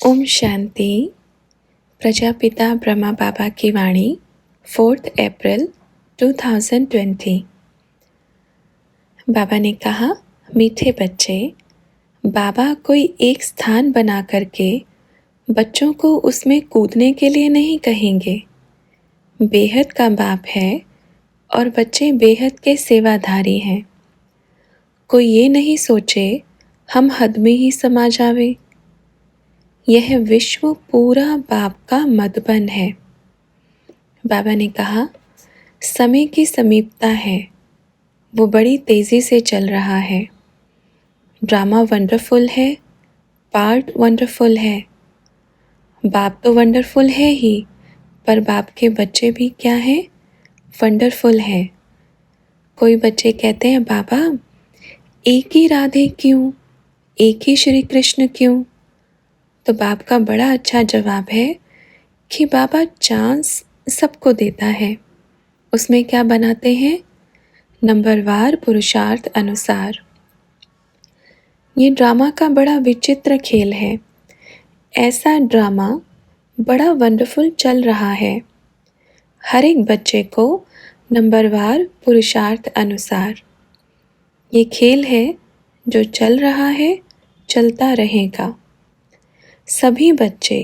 ओम शांति। प्रजापिता ब्रह्मा बाबा की वाणी 4 अप्रैल 2020। बाबा ने कहा, मीठे बच्चे, बाबा कोई एक स्थान बना करके बच्चों को उसमें कूदने के लिए नहीं कहेंगे। बेहद का बाप है और बच्चे बेहद के सेवाधारी हैं। कोई ये नहीं सोचे हम हद में ही समा जावे। यह विश्व पूरा बाप का मधुबन है। बाबा ने कहा, समय की समीपता है, वो बड़ी तेज़ी से चल रहा है। ड्रामा वंडरफुल है, पार्ट वंडरफुल है। बाप तो वंडरफुल है ही, पर बाप के बच्चे भी क्या हैं? वंडरफुल हैं। कोई बच्चे कहते हैं, बाबा एक ही राधे क्यों, एक ही श्री कृष्ण क्यों? तो बाप का बड़ा अच्छा जवाब है कि बाबा चांस सबको देता है। उसमें क्या बनाते हैं? नंबरवार पुरुषार्थ अनुसार। ये ड्रामा का बड़ा विचित्र खेल है। ऐसा ड्रामा बड़ा वंडरफुल चल रहा है। हर एक बच्चे को नंबरवार पुरुषार्थ अनुसार। ये खेल है जो चल रहा है, चलता रहेगा। सभी बच्चे,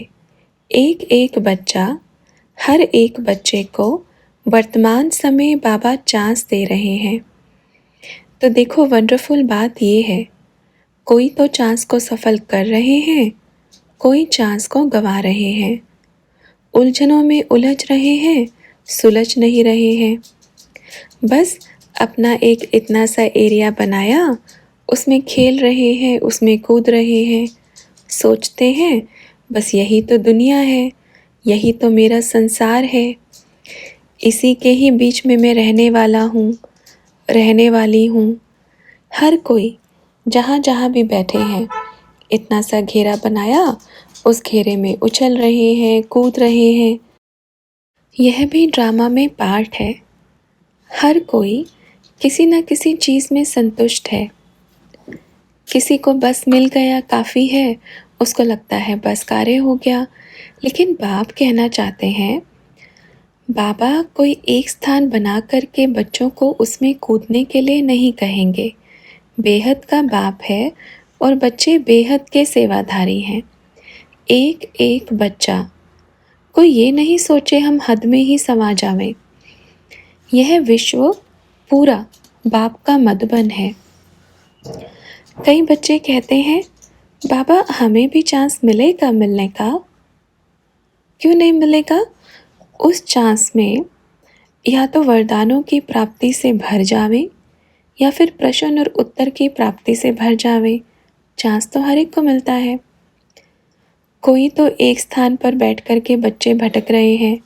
एक एक बच्चा, हर एक बच्चे को वर्तमान समय बाबा चांस दे रहे हैं। तो देखो, वंडरफुल बात ये है, कोई तो चांस को सफल कर रहे हैं, कोई चांस को गंवा रहे हैं। उलझनों में उलझ रहे हैं, सुलझ नहीं रहे हैं। बस अपना एक इतना सा एरिया बनाया, उसमें खेल रहे हैं, उसमें कूद रहे हैं। सोचते हैं बस यही तो दुनिया है, यही तो मेरा संसार है, इसी के ही बीच में मैं रहने वाला हूँ, रहने वाली हूँ। हर कोई जहाँ जहाँ भी बैठे हैं, इतना सा घेरा बनाया, उस घेरे में उछल रहे हैं, कूद रहे हैं। यह भी ड्रामा में पार्ट है। हर कोई किसी न किसी चीज़ में संतुष्ट है। किसी को बस मिल गया काफ़ी है, उसको लगता है बस कार्य हो गया। लेकिन बाप कहना चाहते हैं, बाबा कोई एक स्थान बना करके बच्चों को उसमें कूदने के लिए नहीं कहेंगे। बेहद का बाप है और बच्चे बेहद के सेवाधारी हैं। एक एक बच्चा, कोई ये नहीं सोचे हम हद में ही समा जावें। यह विश्व पूरा बाप का मधुबन है। कई बच्चे कहते हैं, बाबा हमें भी चांस मिलेगा मिलने का? क्यों नहीं मिलेगा? उस चांस में या तो वरदानों की प्राप्ति से भर जावे या फिर प्रश्न और उत्तर की प्राप्ति से भर जावे। चांस तो हर एक को मिलता है। कोई तो एक स्थान पर बैठ कर के बच्चे भटक रहे हैं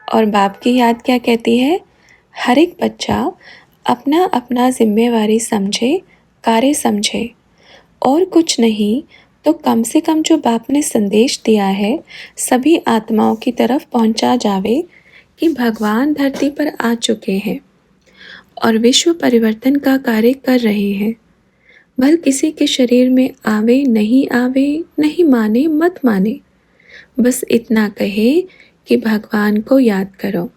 और बाप की याद क्या कहती है? हर एक बच्चा अपना अपना जिम्मेवारी समझे, कार्य समझे, और कुछ नहीं तो कम से कम जो बाप ने संदेश दिया है सभी आत्माओं की तरफ पहुंचा जावे कि भगवान धरती पर आ चुके हैं और विश्व परिवर्तन का कार्य कर रहे हैं। भल किसी के शरीर में आवे नहीं माने मत माने, बस इतना कहे कि भगवान को याद करो,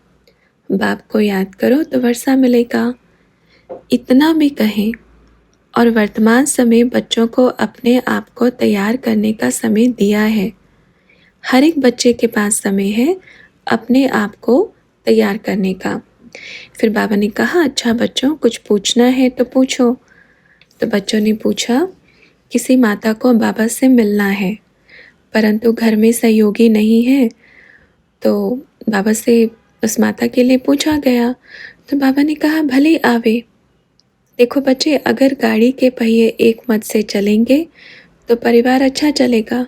बाप को याद करो तो वर्षा मिलेगा। इतना भी कहें। और वर्तमान समय बच्चों को अपने आप को तैयार करने का समय दिया है। हर एक बच्चे के पास समय है अपने आप को तैयार करने का। फिर बाबा ने कहा, अच्छा बच्चों, कुछ पूछना है तो पूछो। तो बच्चों ने पूछा, किसी माता को बाबा से मिलना है, परंतु घर में सहयोगी नहीं है, तो बाबा से उस माता के लिए पूछा गया। तो बाबा ने कहा, भले आवे। देखो बच्चे, अगर गाड़ी के पहिए एक मत से चलेंगे तो परिवार अच्छा चलेगा।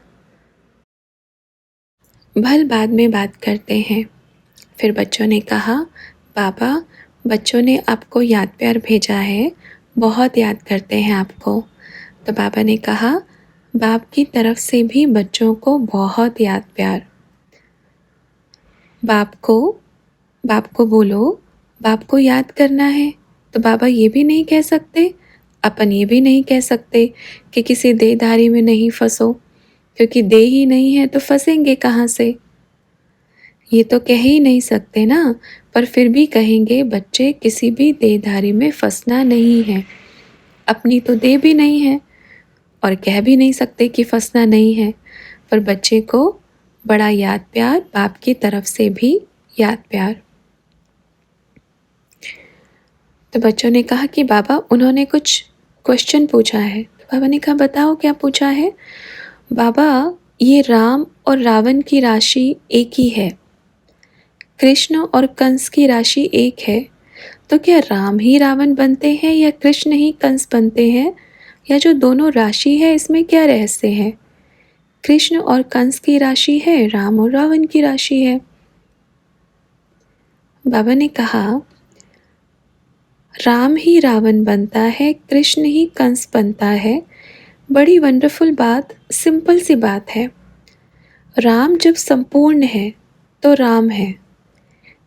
भल बाद में बात करते हैं। फिर बच्चों ने कहा, बाबा बच्चों ने आपको याद प्यार भेजा है, बहुत याद करते हैं आपको। तो बाबा ने कहा, बाप की तरफ से भी बच्चों को बहुत याद प्यार। बाप को बोलो, बाप को याद करना है। तो बाबा ये भी नहीं कह सकते, अपन ये भी नहीं कह सकते कि किसी देहधारी में नहीं फंसो। क्योंकि दे ही नहीं है तो फंसेंगे कहाँ से। ये तो कह ही नहीं सकते ना, पर फिर भी कहेंगे बच्चे किसी भी देहधारी में फंसना नहीं है। अपनी तो दे भी नहीं है और कह भी नहीं सकते कि फंसना नहीं है, पर बच्चे को बड़ा याद प्यार, बाप की तरफ से भी याद प्यार। तो बच्चों ने कहा कि बाबा उन्होंने कुछ क्वेश्चन पूछा है। तो बाबा ने कहा बताओ क्या पूछा है। बाबा ये राम और रावण की राशि एक ही है, कृष्ण और कंस की राशि एक है, तो क्या राम ही रावण बनते हैं या कृष्ण ही कंस बनते हैं, या जो दोनों राशि है इसमें क्या रहस्य है। कृष्ण और कंस की राशि है, राम और रावण की राशि है। बाबा ने कहा राम ही रावण बनता है, कृष्ण ही कंस बनता है। बड़ी वंडरफुल बात, सिंपल सी बात है। राम जब संपूर्ण है तो राम है,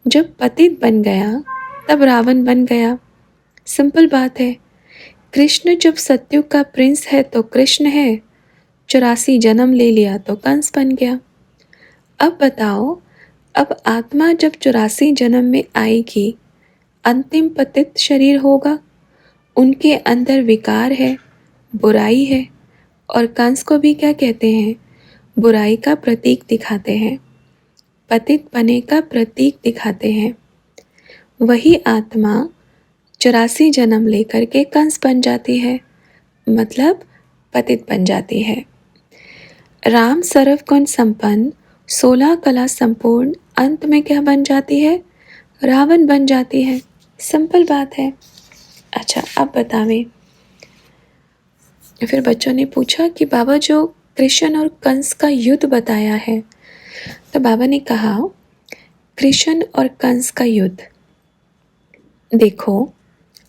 जब पतित बन गया तब रावण बन गया। सिंपल बात है। कृष्ण जब सत्युग का प्रिंस है तो कृष्ण है, 84 जन्म ले लिया तो कंस बन गया। अब बताओ, अब आत्मा जब 84 जन्म में आएगी, अंतिम पतित शरीर होगा, उनके अंदर विकार है, बुराई है, और कंस को भी क्या कहते हैं, बुराई का प्रतीक दिखाते हैं, पतित बने का प्रतीक दिखाते हैं। वही आत्मा 84 जन्म लेकर के कंस बन जाती है, मतलब पतित बन जाती है। राम सर्वगुण संपन्न, 16 कला संपूर्ण, अंत में क्या बन जाती है, रावण बन जाती है। सिंपल बात है। अच्छा अब बतावें। फिर बच्चों ने पूछा कि बाबा जो कृष्ण और कंस का युद्ध बताया है, तो बाबा ने कहा कृष्ण और कंस का युद्ध। देखो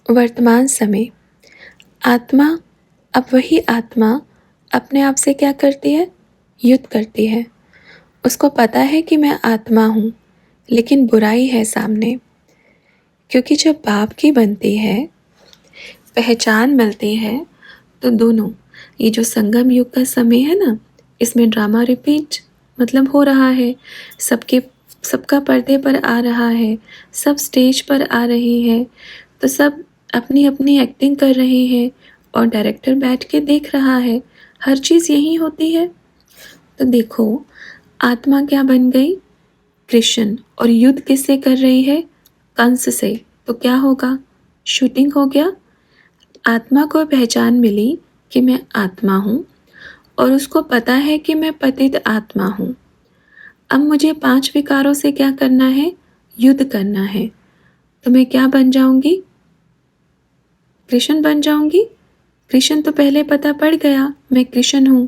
वर्तमान समय आत्मा, अब वही आत्मा अपने आप से क्या करती है, युद्ध करती है। उसको पता है कि मैं आत्मा हूँ, लेकिन बुराई है सामने। क्योंकि जब बाप की बनती है, पहचान मिलती है, तो दोनों, ये जो संगम युग का समय है ना, इसमें ड्रामा रिपीट मतलब हो रहा है। सबका पर्दे पर आ रहा है, सब स्टेज पर आ रहे हैं, तो सब अपनी अपनी एक्टिंग कर रहे हैं और डायरेक्टर बैठ के देख रहा है। हर चीज़ यही होती है। तो देखो आत्मा क्या बन गई, कृष्ण, और युद्ध किससे कर रही है, कंस से। तो क्या होगा, शूटिंग हो गया। आत्मा को पहचान मिली कि मैं आत्मा हूँ, और उसको पता है कि मैं पतित आत्मा हूँ। अब मुझे 5 विकारों से क्या करना है, युद्ध करना है। तो मैं क्या बन जाऊंगी, कृष्ण बन जाऊंगी। कृष्ण तो पहले पता पड़ गया मैं कृष्ण हूँ,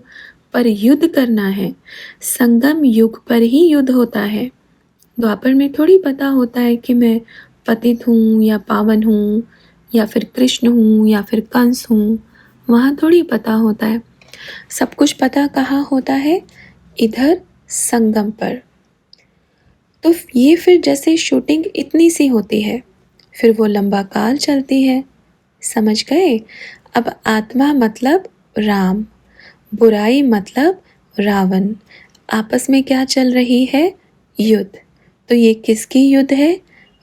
पर युद्ध करना है। संगम युग पर ही युद्ध होता है। द्वापर में थोड़ी पता होता है कि मैं पतित हूँ या पावन हूँ या फिर कृष्ण हूँ या फिर कंस हूँ, वहाँ थोड़ी पता होता है। सब कुछ पता कहाँ होता है, इधर संगम पर। तो ये फिर जैसे शूटिंग इतनी सी होती है, फिर वो लंबा काल चलती है। समझ गए। अब आत्मा मतलब राम, बुराई मतलब रावण, आपस में क्या चल रही है, युद्ध। तो ये किसकी युद्ध है,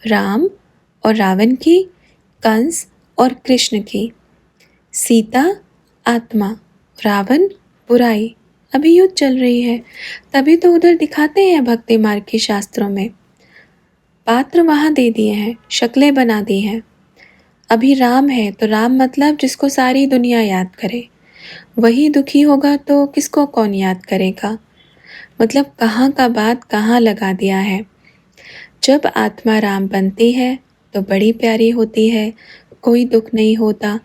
राम और रावण की, कंस और कृष्ण की। सीता आत्मा, रावण बुराई, अभी युद्ध चल रही है। तभी तो उधर दिखाते हैं भक्ति मार्ग के शास्त्रों में, पात्र वहाँ दे दिए हैं, शक्लें बना दी हैं। अभी राम है तो राम मतलब जिसको सारी दुनिया याद करे, वही दुखी होगा तो किसको कौन याद करेगा। मतलब कहाँ का बात कहाँ लगा दिया है। जब आत्मा राम बनती है तो बड़ी प्यारी होती है, कोई दुख नहीं होता।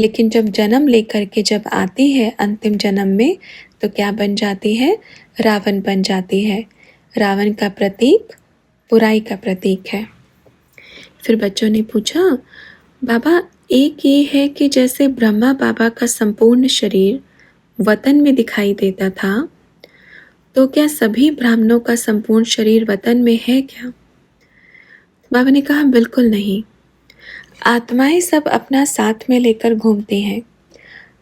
लेकिन जब जन्म लेकर के जब आती है अंतिम जन्म में, तो क्या बन जाती है, रावण बन जाती है। रावण का प्रतीक बुराई का प्रतीक है। फिर बच्चों ने पूछा बाबा एक ये है कि जैसे ब्रह्मा बाबा का संपूर्ण शरीर वतन में दिखाई देता था, तो क्या सभी ब्राह्मणों का संपूर्ण शरीर वतन में है क्या। बाबा ने कहा बिल्कुल नहीं। आत्माएं सब अपना साथ में लेकर घूमती हैं।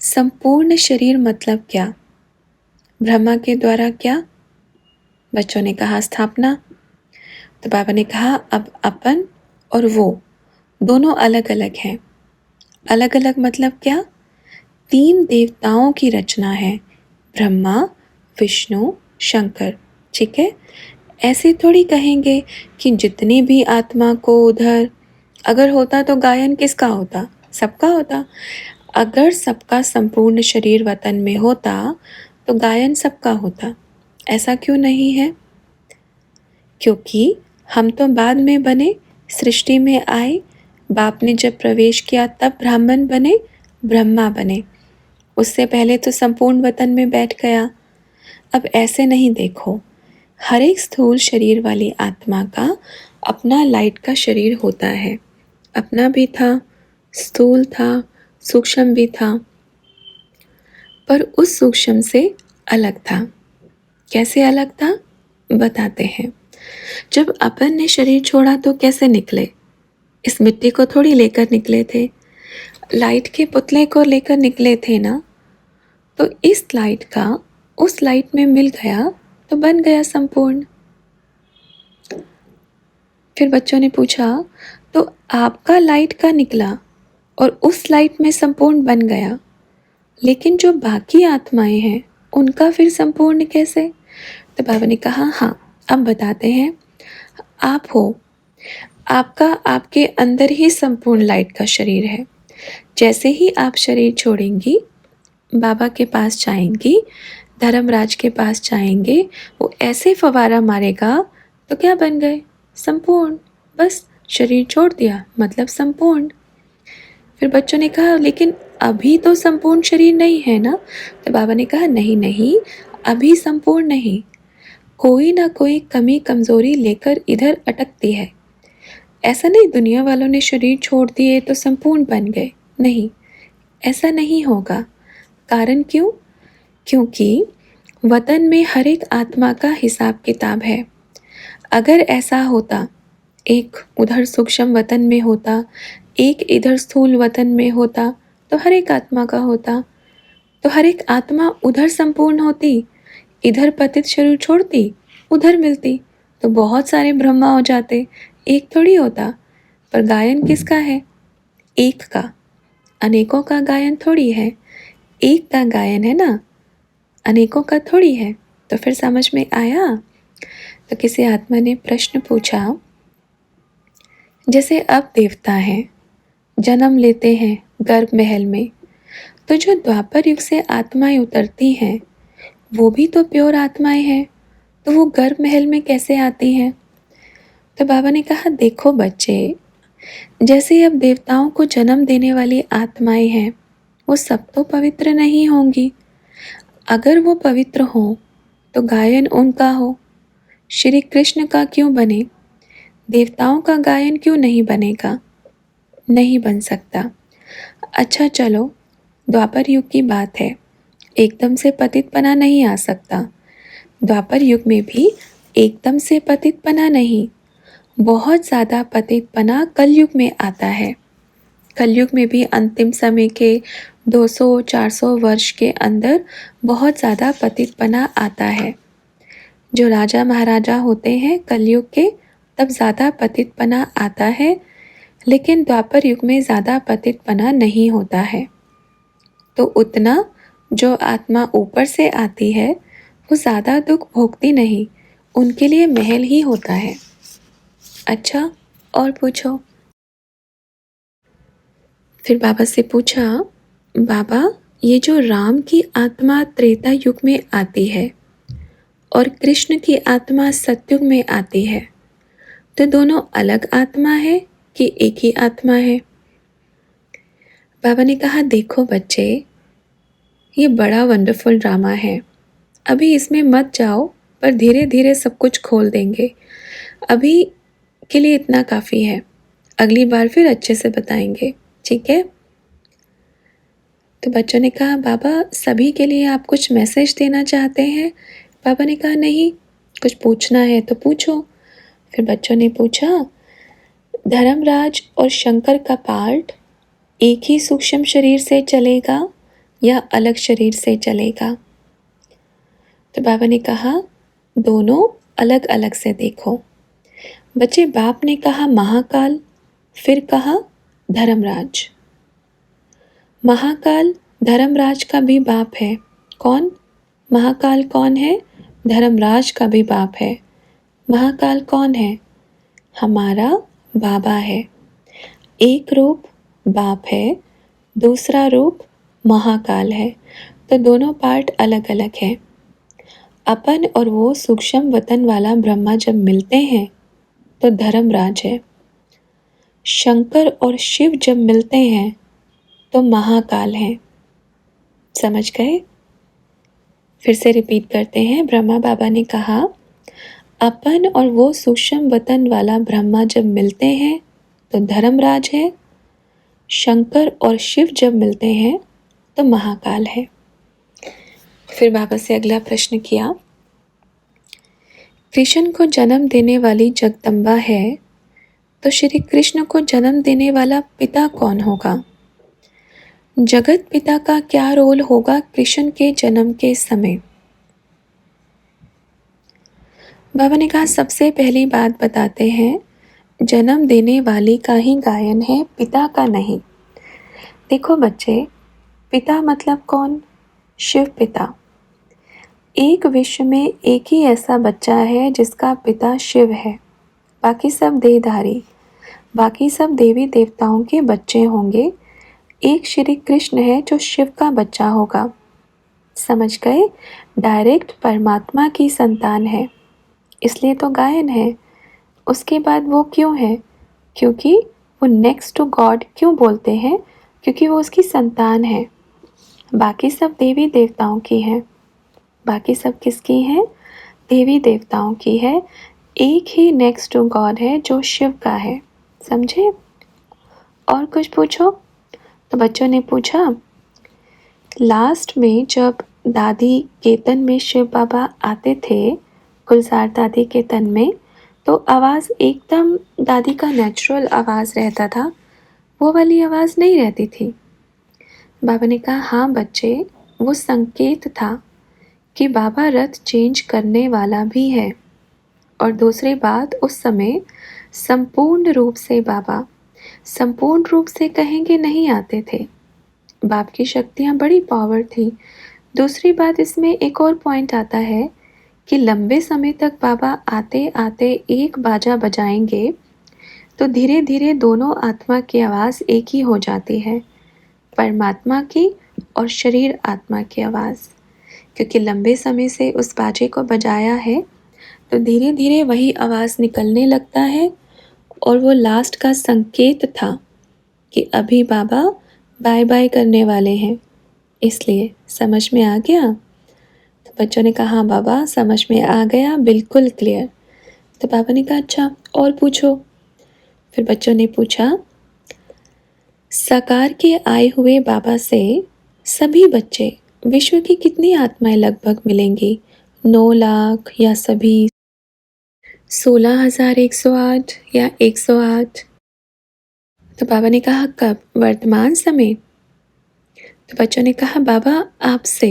संपूर्ण शरीर मतलब क्या, ब्रह्मा के द्वारा क्या? बच्चों ने कहा स्थापना। तो बाबा ने कहा अब अपन और वो दोनों अलग अलग हैं। अलग अलग मतलब क्या? 3 देवताओं की रचना है, ब्रह्मा, विष्णु, शंकर। ठीक है, ऐसे थोड़ी कहेंगे कि जितनी भी आत्मा को उधर, अगर होता तो गायन किसका होता? सबका होता। अगर सबका संपूर्ण शरीर वतन में होता तो गायन सबका होता। ऐसा क्यों नहीं है? क्योंकि हम तो बाद में बने, सृष्टि में आए, बाप ने जब प्रवेश किया तब ब्राह्मण बने, ब्रह्मा बने। उससे पहले तो संपूर्ण वतन में बैठ गया। अब ऐसे नहीं देखो, हर एक स्थूल शरीर वाली आत्मा का अपना लाइट का शरीर होता है। अपना भी था, स्थूल था, सूक्ष्म भी था, पर उस सूक्ष्म से अलग था। कैसे अलग था? बताते हैं। जब अपन ने शरीर छोड़ा तो कैसे निकले? इस मिट्टी को थोड़ी लेकर निकले थे, लाइट के पुतले को लेकर निकले थे ना। तो इस लाइट का उस लाइट में मिल गया तो बन गया संपूर्ण। फिर बच्चों ने पूछा तो आपका लाइट का निकला और उस लाइट में संपूर्ण बन गया, लेकिन जो बाकी आत्माएं हैं उनका फिर संपूर्ण कैसे? तो बाबा ने कहा हाँ, अब बताते हैं। आप हो, आपका आपके अंदर ही संपूर्ण लाइट का शरीर है। जैसे ही आप शरीर छोड़ेंगी, बाबा के पास जाएंगी, धर्मराज के पास जाएंगे, वो ऐसे फवारा मारेगा तो क्या बन गए? संपूर्ण। बस शरीर छोड़ दिया मतलब संपूर्ण। फिर बच्चों ने कहा लेकिन अभी तो संपूर्ण शरीर नहीं है ना? तो बाबा ने कहा नहीं नहीं, अभी संपूर्ण नहीं, कोई ना कोई कमी कमजोरी लेकर इधर अटकती है। ऐसा नहीं दुनिया वालों ने शरीर छोड़ दिए तो संपूर्ण बन गए, नहीं, ऐसा नहीं होगा। कारण क्यों? क्योंकि वतन में हर एक आत्मा का हिसाब किताब है। अगर ऐसा होता, एक उधर सूक्ष्म वतन में होता, एक इधर स्थूल वतन में होता, तो हर एक आत्मा का होता, तो हर एक आत्मा उधर संपूर्ण होती, इधर पतित शरीर छोड़ती, उधर मिलती, तो बहुत सारे ब्रह्मा हो जाते, एक थोड़ी होता। पर गायन किसका है? एक का। अनेकों का गायन थोड़ी है, एक का गायन है ना, अनेकों का थोड़ी है। तो फिर समझ में आया? तो किसी आत्मा ने प्रश्न पूछा, जैसे अब देवता हैं, जन्म लेते हैं गर्भ महल में, तो जो द्वापर युग से आत्माएं उतरती हैं वो भी तो प्योर आत्माएं हैं, तो वो गर्भ महल में कैसे आती हैं? तो बाबा ने कहा देखो बच्चे, जैसे अब देवताओं को जन्म देने वाली आत्माएं हैं, वो सब तो पवित्र नहीं होंगी। अगर वो पवित्र हों तो गायन उनका हो, श्री कृष्ण का क्यों बने? देवताओं का गायन क्यों नहीं बनेगा? नहीं बन सकता। अच्छा चलो, द्वापर युग की बात है, एकदम से पतितपना नहीं आ सकता। द्वापर युग में भी एकदम से पतितपना नहीं, बहुत ज़्यादा पतितपना कलयुग में आता है। कलयुग में भी अंतिम समय के 200-400 वर्ष के अंदर बहुत ज़्यादा पतितपना आता है। जो राजा महाराजा होते हैं कलयुग के, तब ज़्यादा पतितपना आता है, लेकिन द्वापर युग में ज़्यादा पतितपना नहीं होता है। तो उतना जो आत्मा ऊपर से आती है वो ज़्यादा दुख भोगती नहीं, उनके लिए महल ही होता है। अच्छा, और पूछो। फिर बाबा से पूछा, बाबा ये जो राम की आत्मा त्रेता युग में आती है और कृष्ण की आत्मा सतयुग में आती है, तो दोनों अलग आत्मा है कि एक ही आत्मा है? बाबा ने कहा देखो बच्चे, ये बड़ा वंडरफुल ड्रामा है, अभी इसमें मत जाओ, पर धीरे धीरे सब कुछ खोल देंगे। अभी के लिए इतना काफ़ी है, अगली बार फिर अच्छे से बताएंगे, ठीक है? तो बच्चों ने कहा बाबा सभी के लिए आप कुछ मैसेज देना चाहते हैं? बाबा ने कहा नहीं, कुछ पूछना है तो पूछो। फिर बच्चों ने पूछा, धर्मराज और शंकर का पार्ट एक ही सूक्ष्म शरीर से चलेगा या अलग शरीर से चलेगा? तो बाबा ने कहा दोनों अलग अलग से देखो। बच्चे, बाप ने कहा महाकाल, फिर कहा धर्मराज। महाकाल धर्मराज का भी बाप है। कौन? महाकाल कौन है? धर्मराज का भी बाप है। महाकाल कौन है? हमारा बाबा है। एक रूप बाप है, दूसरा रूप महाकाल है, तो दोनों पार्ट अलग अलग हैं। अपन और वो सूक्ष्म वतन वाला ब्रह्मा जब मिलते हैं तो धर्मराज है। शंकर और शिव जब मिलते हैं तो महाकाल है। समझ गए? फिर से रिपीट करते हैं। ब्रह्मा बाबा ने कहा अपन और वो सूक्ष्म वतन वाला ब्रह्मा जब मिलते हैं तो धर्मराज है। शंकर और शिव जब मिलते हैं तो महाकाल है। फिर बाबा से अगला प्रश्न किया, कृष्ण को जन्म देने वाली जगदम्बा है तो श्री कृष्ण को जन्म देने वाला पिता कौन होगा? जगत पिता का क्या रोल होगा कृष्ण के जन्म के समय? बाबा ने कहा सबसे पहली बात बताते हैं, जन्म देने वाली का ही गायन है, पिता का नहीं। देखो बच्चे, पिता मतलब कौन? शिव पिता। एक विश्व में एक ही ऐसा बच्चा है जिसका पिता शिव है, बाकी सब देहधारी, बाकी सब देवी देवताओं के बच्चे होंगे। एक श्री कृष्ण है जो शिव का बच्चा होगा। समझ गए? डायरेक्ट परमात्मा की संतान है, इसलिए तो गायन है। उसके बाद वो क्यों है? क्योंकि वो नेक्स्ट टू गॉड क्यों बोलते हैं? क्योंकि वो उसकी संतान है। बाकी सब देवी देवताओं की है। बाकी सब किसकी है? देवी देवताओं की है। एक ही नेक्स्ट टू गॉड है जो शिव का है। समझे? और कुछ पूछो? तो बच्चों ने पूछा, लास्ट में जब दादी के तन में शिव बाबा आते थे, गुलजार दादी के तन में, तो आवाज़ एकदम दादी का नेचुरल आवाज़ रहता था, वो वाली आवाज़ नहीं रहती थी। बाबा ने कहा हाँ बच्चे, वो संकेत था कि बाबा रथ चेंज करने वाला भी है। और दूसरी बात, उस समय संपूर्ण रूप से बाबा, संपूर्ण रूप से कहेंगे नहीं आते थे। बाप की शक्तियाँ बड़ी पावर थी। दूसरी बात, इसमें एक और पॉइंट आता है कि लंबे समय तक बाबा आते आते एक बाजा बजाएंगे तो धीरे धीरे दोनों आत्मा की आवाज़ एक ही हो जाती है, परमात्मा की और शरीर आत्मा की आवाज़। क्योंकि लंबे समय से उस बाजे को बजाया है तो धीरे धीरे वही आवाज़ निकलने लगता है, और वो लास्ट का संकेत था कि अभी बाबा बाय बाय करने वाले हैं। इसलिए समझ में आ गया? तो बच्चों ने कहा हाँ बाबा समझ में आ गया, बिल्कुल क्लियर। तो बाबा ने कहा अच्छा और पूछो। फिर बच्चों ने पूछा, साकार के आए हुए बाबा से सभी बच्चे विश्व की कितनी आत्माएं लगभग मिलेंगी? 9 लाख या सभी 16,108 या 108? तो बाबा ने कहा कब? वर्तमान समय? तो बच्चों ने कहा बाबा आपसे।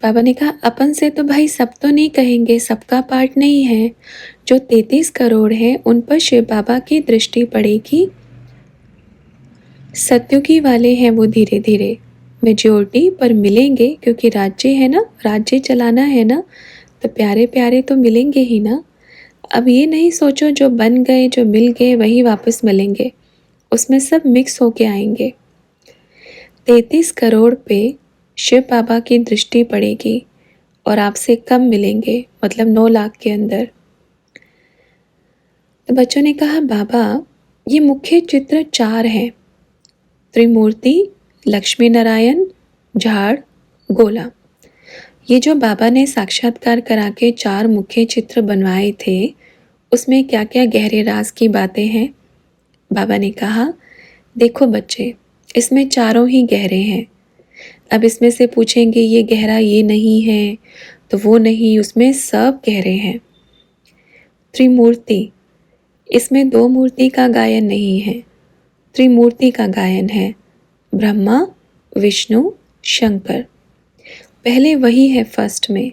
बाबा ने कहा अपन से तो भाई सब तो नहीं कहेंगे, सबका पार्ट नहीं है। जो 33 करोड़ है उन पर शिव बाबा की दृष्टि पड़ेगी। सत्युगी वाले हैं वो धीरे धीरे मेजोरिटी पर मिलेंगे, क्योंकि राज्य है ना, राज्य चलाना है ना, तो प्यारे प्यारे तो मिलेंगे ही ना। अब ये नहीं सोचो जो बन गए, जो मिल गए वही वापस मिलेंगे, उसमें सब मिक्स होके आएंगे। 33 करोड़ पे शिव बाबा की दृष्टि पड़ेगी और आपसे कम मिलेंगे, मतलब 9 लाख के अंदर। तो बच्चों ने कहा बाबा ये मुख्य चित्र 4 हैं, त्रिमूर्ति, लक्ष्मी नारायण, झाड़, गोला। ये जो बाबा ने साक्षात्कार करा के 4 मुख्य चित्र बनवाए थे, उसमें क्या क्या गहरे राज की बातें हैं? बाबा ने कहा देखो बच्चे, इसमें चारों ही गहरे हैं। अब इसमें से पूछेंगे ये गहरा ये नहीं है तो वो नहीं, उसमें सब गहरे हैं। त्रिमूर्ति, इसमें 2 मूर्ति का गायन नहीं है, त्रिमूर्ति का गायन है, ब्रह्मा, विष्णु, शंकर। पहले वही है फर्स्ट में,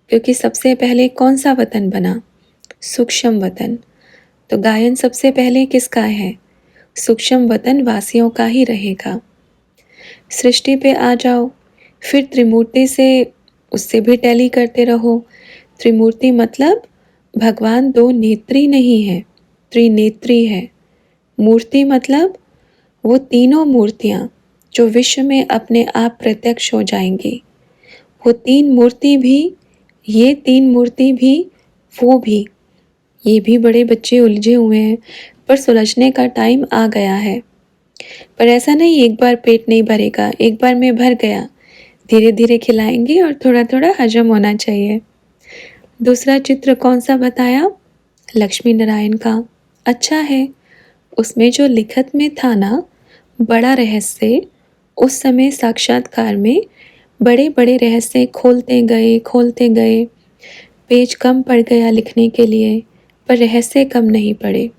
क्योंकि सबसे पहले कौन सा वतन बना? सूक्ष्म वतन। तो गायन सबसे पहले किसका है? सूक्ष्म वतन वासियों का ही रहेगा। सृष्टि पे आ जाओ, फिर त्रिमूर्ति से उससे भी टैली करते रहो। त्रिमूर्ति मतलब भगवान दो नेत्री नहीं है, त्रिनेत्री है। मूर्ति मतलब वो तीनों मूर्तियाँ जो विश्व में अपने आप प्रत्यक्ष हो जाएंगी। वो तीन मूर्ति भी, ये तीन मूर्ति भी, वो भी। ये भी बड़े बच्चे उलझे हुए हैं, पर सुलझने का टाइम आ गया है। पर ऐसा नहीं एक बार पेट नहीं भरेगा, एक बार में भर गया। धीरे धीरे खिलाएंगे और थोड़ा थोड़ा हजम होना चाहिए। दूसरा चित्र कौन सा बताया? लक्ष्मी नारायण का। अच्छा है, उसमें जो लिखत में था ना बड़ा रहस्य, उस समय साक्षात्कार में बड़े बड़े रहस्य खोलते गए। पेज कम पड़ गया लिखने के लिए, पर रहस्य कम नहीं पड़े।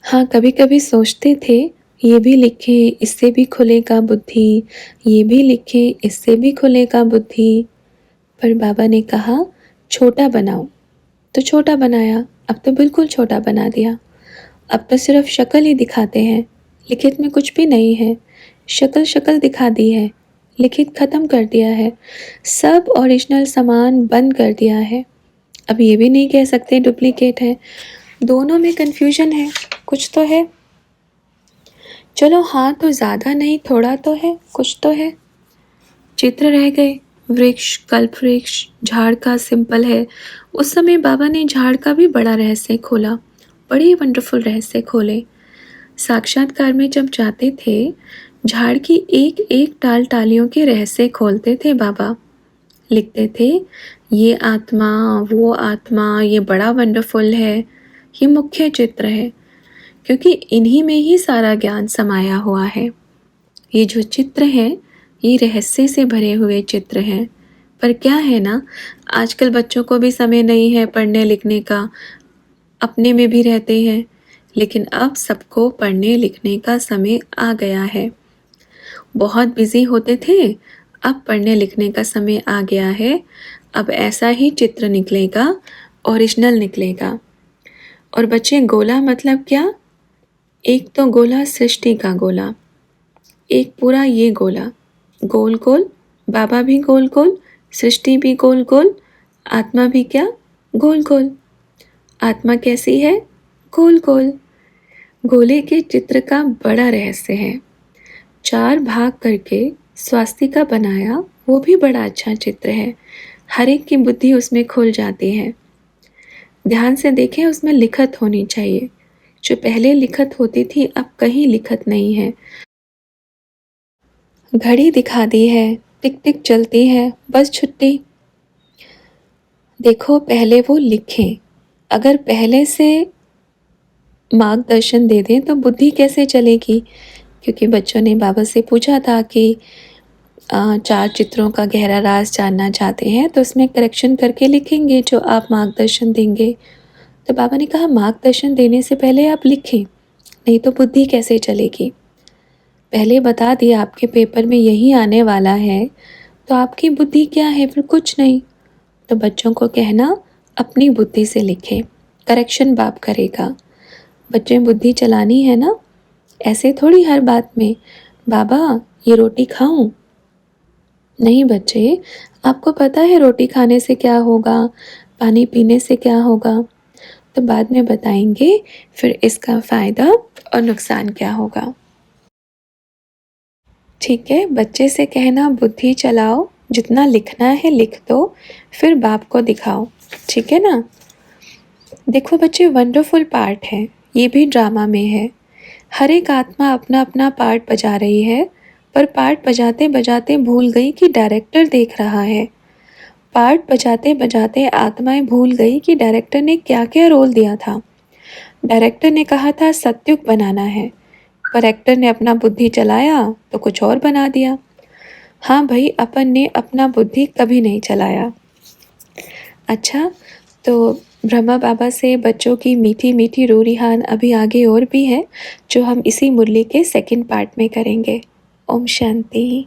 हाँ, कभी कभी सोचते थे ये भी लिखें इससे भी खुलेगा बुद्धि, ये भी लिखें इससे भी खुलेगा बुद्धि। पर बाबा ने कहा छोटा बनाओ, तो छोटा बनाया। अब तो बिल्कुल छोटा बना दिया। अब तो सिर्फ शक्ल ही दिखाते हैं, लिखित में कुछ भी नहीं है। शक्ल दिखा दी है, लिखित ख़त्म कर दिया है। सब ओरिजिनल सामान बंद कर दिया है। अब ये भी नहीं कह सकते डुप्लीकेट है। दोनों में कन्फ्यूजन है, कुछ तो है। चलो हाँ, तो ज़्यादा नहीं, थोड़ा तो है, कुछ तो है। चित्र रह गए, वृक्ष, कल्प वृक्ष, झाड़ का सिंपल है। उस समय बाबा ने झाड़ का भी बड़ा रहस्य खोला, बड़े वंडरफुल रहस्य खोले। साक्षात्कार में जब जाते थे, झाड़ की एक एक टाल टालियों के रहस्य खोलते थे बाबा। लिखते थे ये आत्मा, वो आत्मा, ये बड़ा वंडरफुल है, ये मुख्य चित्र है, क्योंकि इन्हीं में ही सारा ज्ञान समाया हुआ है। ये जो चित्र हैं, ये रहस्य से भरे हुए चित्र हैं। पर क्या है ना, आजकल बच्चों को भी समय नहीं है पढ़ने लिखने का, अपने में भी रहते हैं। लेकिन अब सबको पढ़ने लिखने का समय आ गया है। बहुत बिजी होते थे, अब पढ़ने लिखने का समय आ गया है। अब ऐसा ही चित्र निकलेगा, ओरिजिनल निकलेगा। और बच्चे, गोला मतलब क्या? एक तो गोला सृष्टि का गोला, एक पूरा ये गोला, गोल गोल, बाबा भी गोल गोल, सृष्टि भी गोल गोल, आत्मा भी क्या? गोल गोल। आत्मा कैसी है? गोल गोल। गोले के चित्र का बड़ा रहस्य है। 4 भाग करके स्वास्तिका बनाया, वो भी बड़ा अच्छा चित्र है। हर एक की बुद्धि उसमें खुल जाती है। ध्यान से देखें, उसमें लिखत होनी चाहिए। जो पहले लिखत होती थी, अब कहीं लिखत नहीं है। घड़ी दिखा दी है, टिक टिक चलती है, बस छुट्टी। देखो, पहले वो लिखें। अगर पहले से मार्गदर्शन दे दें तो बुद्धि कैसे चलेगी? क्योंकि बच्चों ने बाबा से पूछा था कि 4 चित्रों का गहरा राज जानना चाहते हैं, तो उसमें करेक्शन करके लिखेंगे जो आप मार्गदर्शन देंगे। तो बाबा ने कहा मार्गदर्शन देने से पहले आप लिखें, नहीं तो बुद्धि कैसे चलेगी? पहले बता दिया आपके पेपर में यही आने वाला है, तो आपकी बुद्धि क्या है? फिर कुछ नहीं। तो बच्चों को कहना अपनी बुद्धि से लिखें, करेक्शन बाप करेगा। बच्चे बुद्धि चलानी है ना, ऐसे थोड़ी हर बात में बाबा ये रोटी खाऊं। नहीं बच्चे, आपको पता है रोटी खाने से क्या होगा, पानी पीने से क्या होगा, तो बाद में बताएंगे फिर इसका फ़ायदा और नुकसान क्या होगा। ठीक है, बच्चे से कहना बुद्धि चलाओ, जितना लिखना है लिख दो, फिर बाप को दिखाओ। ठीक है ना? देखो बच्चे, वंडरफुल पार्ट है, ये भी ड्रामा में है। हर एक आत्मा अपना अपना पार्ट बजा रही है, पर पार्ट बजाते बजाते भूल गई कि डायरेक्टर देख रहा है। पार्ट बजाते बजाते आत्माएं भूल गई कि डायरेक्टर ने क्या क्या रोल दिया था। डायरेक्टर ने कहा था सत्युग बनाना है, पर एक्टर ने अपना बुद्धि चलाया तो कुछ और बना दिया। हाँ भाई, अपन ने अपना बुद्धि कभी नहीं चलाया। अच्छा, तो ब्रह्मा बाबा से बच्चों की मीठी मीठी रूरिहान अभी आगे और भी है, जो हम इसी मुरली के सेकंड पार्ट में करेंगे। ओम शांति।